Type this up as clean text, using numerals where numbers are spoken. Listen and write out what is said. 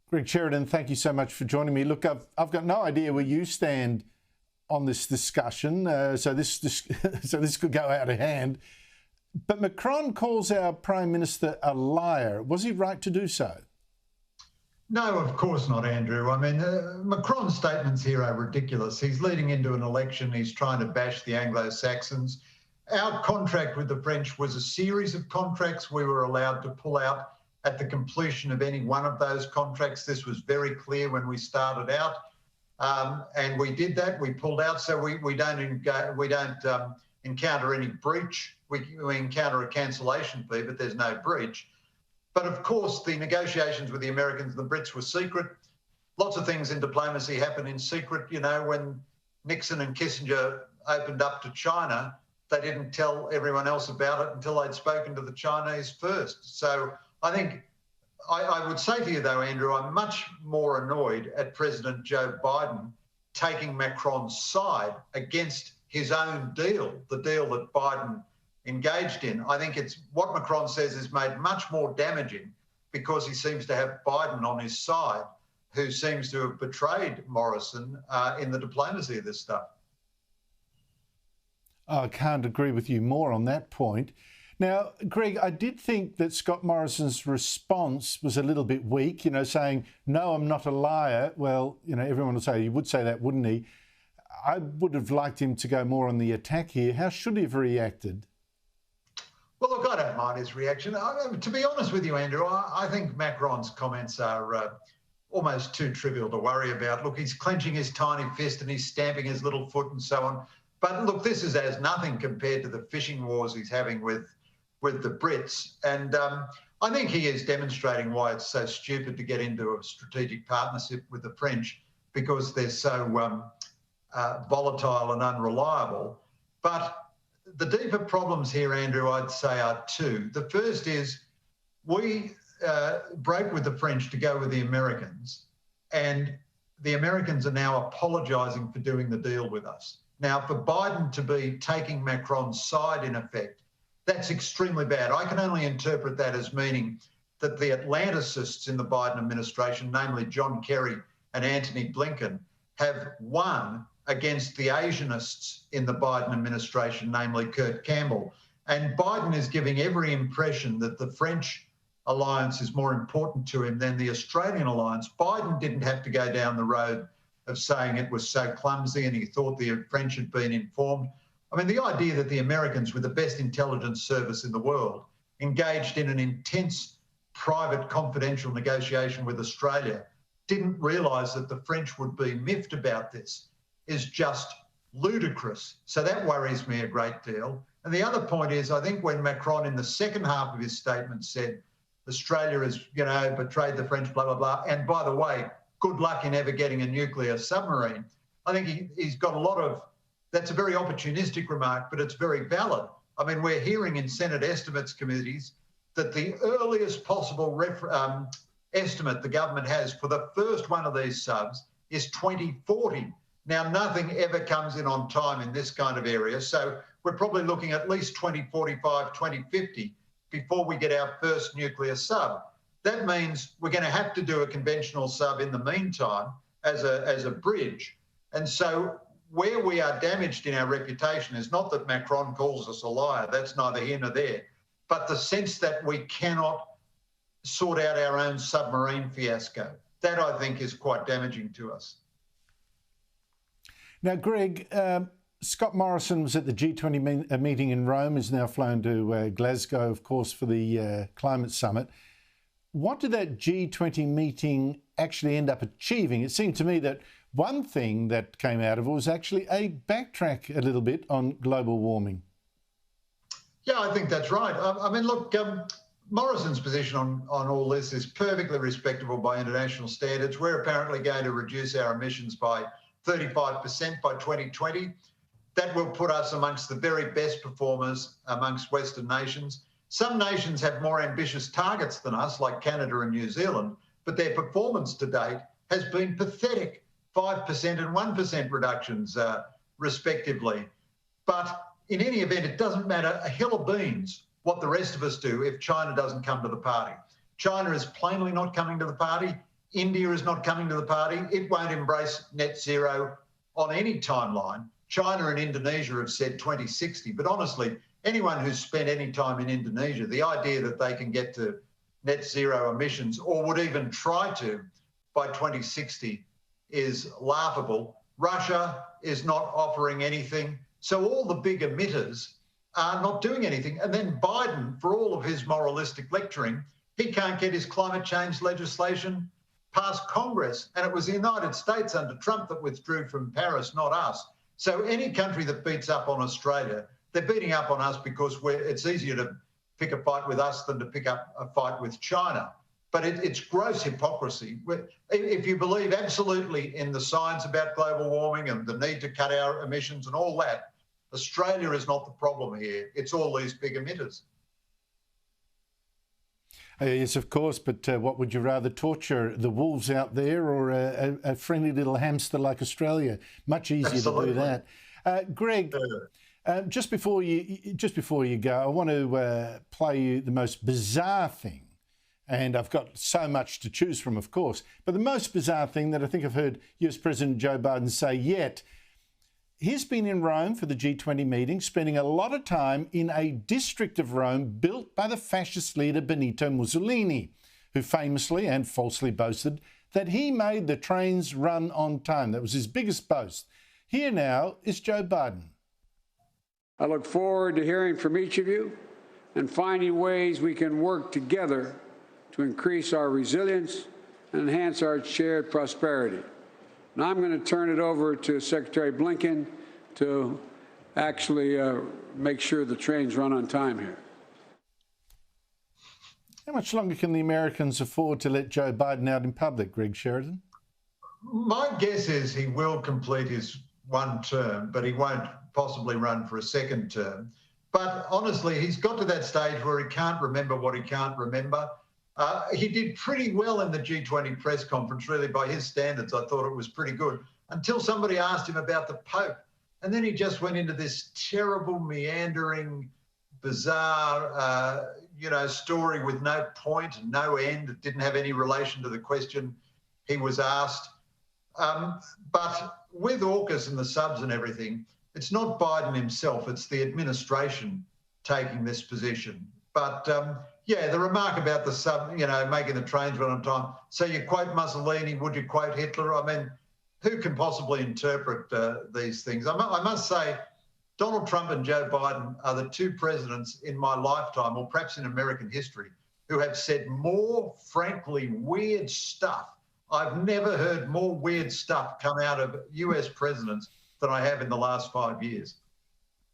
Greg Sheridan, thank you so much for joining me. Look, I've got no idea where you stand on this discussion, so this could go out of hand. But Macron calls our Prime Minister a liar. Was he right to do so? No, of course not, Andrew. I mean, Macron's statements here are ridiculous. He's leading into an election. He's trying to bash the Anglo-Saxons. Our contract with the French was a series of contracts. We were allowed to pull out at the completion of any one of those contracts. This was very clear when we started out, and we did that. We pulled out, so we don't encounter any breach. We encounter a cancellation fee, but there's no breach. But of course, the negotiations with the Americans and the Brits were secret. Lots of things in diplomacy happen in secret. You know, when Nixon and Kissinger opened up to China, they didn't tell everyone else about it until they'd spoken to the Chinese first. So I think I would say to you, though, Andrew, I'm much more annoyed at President Joe Biden taking Macron's side against his own deal, the deal that Biden engaged in. I think it's what Macron says is made much more damaging because he seems to have Biden on his side, who seems to have betrayed Morrison in the diplomacy of this stuff. I can't agree with you more on that point. Now, Greg, I did think that Scott Morrison's response was a little bit weak, you know, saying, no, I'm not a liar. Well, you know, everyone would say, he would say that, wouldn't he? I would have liked him to go more on the attack here. How should he have reacted? Well, look, I don't mind his reaction. To be honest with you, Andrew, I think Macron's comments are almost too trivial to worry about. Look, he's clenching his tiny fist and he's stamping his little foot and so on. But look, this is as nothing compared to the fishing wars he's having with the Brits. And I think he is demonstrating why it's so stupid to get into a strategic partnership with the French, because they're so volatile and unreliable. But the deeper problems here, Andrew, I'd say are two. The first is we broke with the French to go with the Americans, and the Americans are now apologising for doing the deal with us. Now, for Biden to be taking Macron's side, in effect, that's extremely bad. I can only interpret that as meaning that the Atlanticists in the Biden administration, namely John Kerry and Antony Blinken, have won against the Asianists in the Biden administration, namely Kurt Campbell. And Biden is giving every impression that the French alliance is more important to him than the Australian alliance. Biden didn't have to go down the road of saying it was so clumsy and he thought the French had been informed. I mean, the idea that the Americans, with the best intelligence service in the world, engaged in an intense, private, confidential negotiation with Australia, didn't realise that the French would be miffed about this, is just ludicrous. So that worries me a great deal. And the other point is, I think when Macron in the second half of his statement said, Australia has, you know, betrayed the French, blah, blah, blah, and by the way, good luck in ever getting a nuclear submarine. I think he's got a lot of, that's a very opportunistic remark, but it's very valid. I mean, we're hearing in Senate estimates committees that the earliest possible estimate the government has for the first one of these subs is 2040. Now, nothing ever comes in on time in this kind of area, so we're probably looking at least 2045, 2050 before we get our first nuclear sub. That means we're going to have to do a conventional sub in the meantime as a bridge. And so where we are damaged in our reputation is not that Macron calls us a liar, that's neither here nor there, but the sense that we cannot sort out our own submarine fiasco. That, I think, is quite damaging to us. Now, Greg, Scott Morrison was at the G20 meeting in Rome, is now flown to Glasgow, of course, for the climate summit. What did that G20 meeting actually end up achieving? It seemed to me that one thing that came out of it was actually a backtrack a little bit on global warming. Yeah, I think that's right. I mean, look, Morrison's position on all this is perfectly respectable by international standards. We're apparently going to reduce our emissions by 35% by 2020. That will put us amongst the very best performers amongst Western nations. Some nations have more ambitious targets than us, like Canada and New Zealand, but their performance to date has been pathetic, 5% and 1% reductions, respectively. But in any event, it doesn't matter a hill of beans what the rest of us do if China doesn't come to the party. China is plainly not coming to the party. India is not coming to the party. It won't embrace net zero on any timeline. China and Indonesia have said 2060, but honestly, anyone who's spent any time in Indonesia, the idea that they can get to net zero emissions or would even try to by 2060 is laughable. Russia is not offering anything. So all the big emitters are not doing anything. And then Biden, for all of his moralistic lecturing, he can't get his climate change legislation past Congress. And it was the United States under Trump that withdrew from Paris, not us. So any country that beats up on Australia, they're beating up on us because it's easier to pick a fight with us than to pick up a fight with China. But it's gross hypocrisy. If you believe absolutely in the science about global warming and the need to cut our emissions and all that, Australia is not the problem here. It's all these big emitters. Yes, of course, but what would you rather torture, the wolves out there or a friendly little hamster like Australia? Much easier Absolutely. to do that. Greg, just before you go, I want to play you the most bizarre thing, and I've got so much to choose from, of course, but the most bizarre thing that I think I've heard US President Joe Biden say yet. He's been in Rome for the G20 meeting, spending a lot of time in a district of Rome built by the fascist leader Benito Mussolini, who famously and falsely boasted that he made the trains run on time. That was his biggest boast. Here now is Joe Biden. I look forward to hearing from each of you and finding ways we can work together to increase our resilience and enhance our shared prosperity. Now I'm going to turn it over to Secretary Blinken to actually make sure the trains run on time here. How much longer can the Americans afford to let Joe Biden out in public, Greg Sheridan? My guess is he will complete his one term, but he won't possibly run for a second term. But honestly, he's got to that stage where he can't remember what he can't remember. He did pretty well in the G20 press conference, really, by his standards. I thought it was pretty good until somebody asked him about the Pope. And then he just went into this terrible, meandering, bizarre, story with no point, no end. It didn't have any relation to the question he was asked. But with AUKUS and the subs and everything, it's not Biden himself, it's the administration taking this position. But the remark about the sub, making the trains run on time. So you quote Mussolini, would you quote Hitler? I mean, who can possibly interpret these things? I must say, Donald Trump and Joe Biden are the two presidents in my lifetime, or perhaps in American history, who have said more, frankly, weird stuff. I've never heard more weird stuff come out of US presidents than I have in the last 5 years.